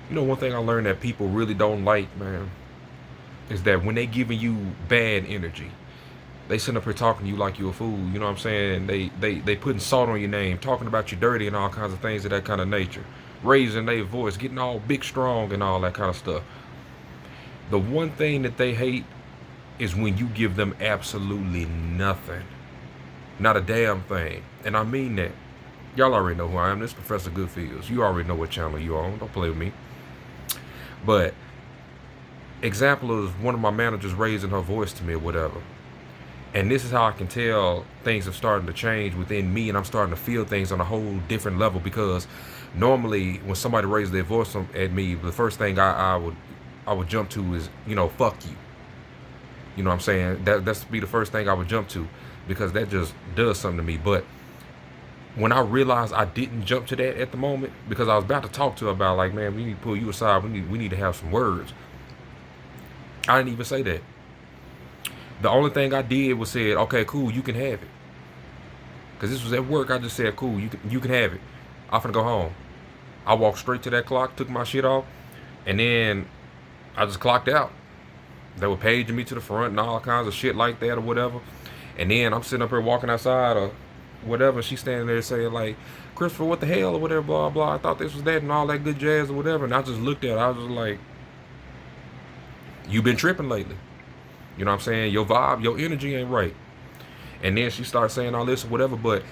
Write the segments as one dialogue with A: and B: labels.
A: You know, one thing I learned that people really don't like, man, is that when they giving you bad energy, they sitting up here talking to you like you a fool. You know what I'm saying? They putting salt on your name, talking about you dirty and all kinds of things of that kind of nature, raising their voice, getting all big strong and all that kind of stuff. The one thing that they hate is when you give them absolutely nothing, not a damn thing, and I mean that. Y'all already know who I am. This is Professor Goodfeels. You already know what channel you on. Don't play with me. But example is one of my managers raising her voice to me or whatever. And this is how I can tell things are starting to change within me, and I'm starting to feel things on a whole different level. Because normally when somebody raises their voice at me, the first thing I would jump to is, you know, fuck you. You know what I'm saying? That's be the first thing I would jump to, because that just does something to me. But when I realized I didn't jump to that at the moment, because I was about to talk to her about, like, man, we need to pull you aside. We need to have some words. I didn't even say that. The only thing I did was said, okay, cool, you can have it. Because this was at work. I just said, cool, you can have it. I'm finna go home. I walked straight to that clock, took my shit off, and then I just clocked out. They were paging me to the front and all kinds of shit like that or whatever. And then I'm sitting up here walking outside or whatever. She's standing there saying, like, Christopher, what the hell or whatever, blah, blah. I thought this was that and all that good jazz or whatever. And I just looked at her. I was just like, you been tripping lately. You know what I'm saying? Your vibe, your energy ain't right. And then she starts saying all this or whatever. But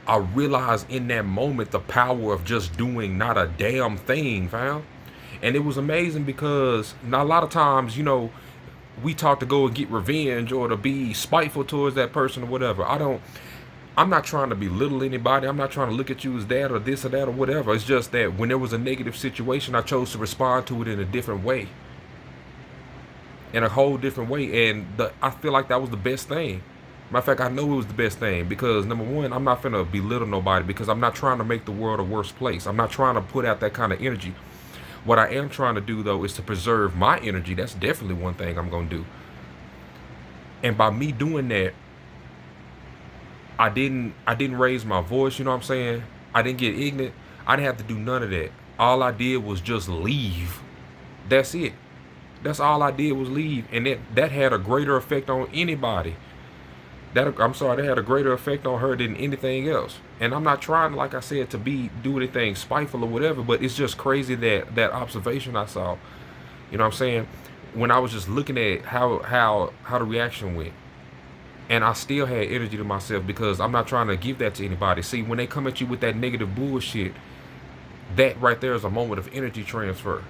A: I realized in that moment the power of just doing not a damn thing, fam. And it was amazing because not a lot of times, you know, we talk to go and get revenge or to be spiteful towards that person or whatever. I'm not trying to belittle anybody. I'm not trying to look at you as that or this or that or whatever. It's just that when there was a negative situation, I chose to respond to it in a different way. In a whole different way. And I feel like that was the best thing. Matter of fact, I know it was the best thing because, number one, I'm not finna belittle nobody because I'm not trying to make the world a worse place. I'm not trying to put out that kind of energy. What I am trying to do, though, is to preserve my energy. That's definitely one thing I'm going to do. And by me doing that, I didn't raise my voice, you know what I'm saying? I didn't get ignorant. I didn't have to do none of that. All I did was just leave. That's it. That's all I did was leave. And that had a greater effect on anybody. That had a greater effect on her than anything else. And I'm not trying, like I said, to do anything spiteful or whatever, but it's just crazy that observation I saw. You know what I'm saying? When I was just looking at how the reaction went. And I still had energy to myself because I'm not trying to give that to anybody. See, when they come at you with that negative bullshit, that right there is a moment of energy transfer.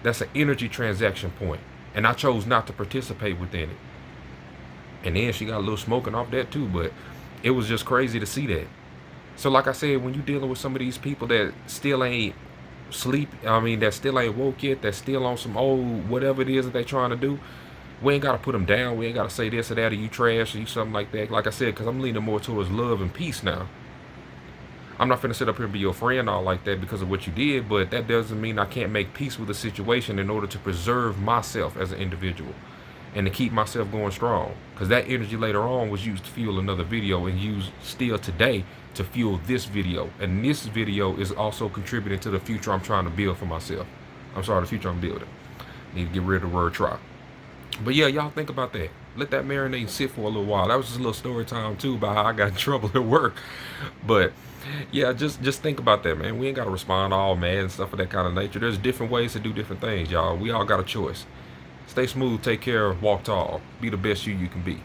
A: That's an energy transaction point. And I chose not to participate within it. And then she got a little smoking off that too, but it was just crazy to see that. So like I said, when you're dealing with some of these people that still ain't that still ain't woke yet, that still on some old whatever it is that they trying to do, we ain't got to put them down. We ain't got to say this or that or you trash or you something like that. Like I said, because I'm leaning more towards love and peace now. I'm not finna sit up here and be your friend all like that because of what you did, but that doesn't mean I can't make peace with the situation in order to preserve myself as an individual and to keep myself going strong. Because that energy later on was used to fuel another video and used still today to fuel this video. And this video is also contributing to the future I'm trying to build for myself. I'm sorry, the future I'm building. Need to get rid of the word try. But yeah, y'all think about that. Let that marinate and sit for a little while. That was just a little story time too about how I got in trouble at work. But yeah, just think about that, man. We ain't gotta respond all mad and stuff of that kind of nature. There's different ways to do different things, y'all. We all got a choice. Stay smooth, take care, walk tall. Be the best you can be.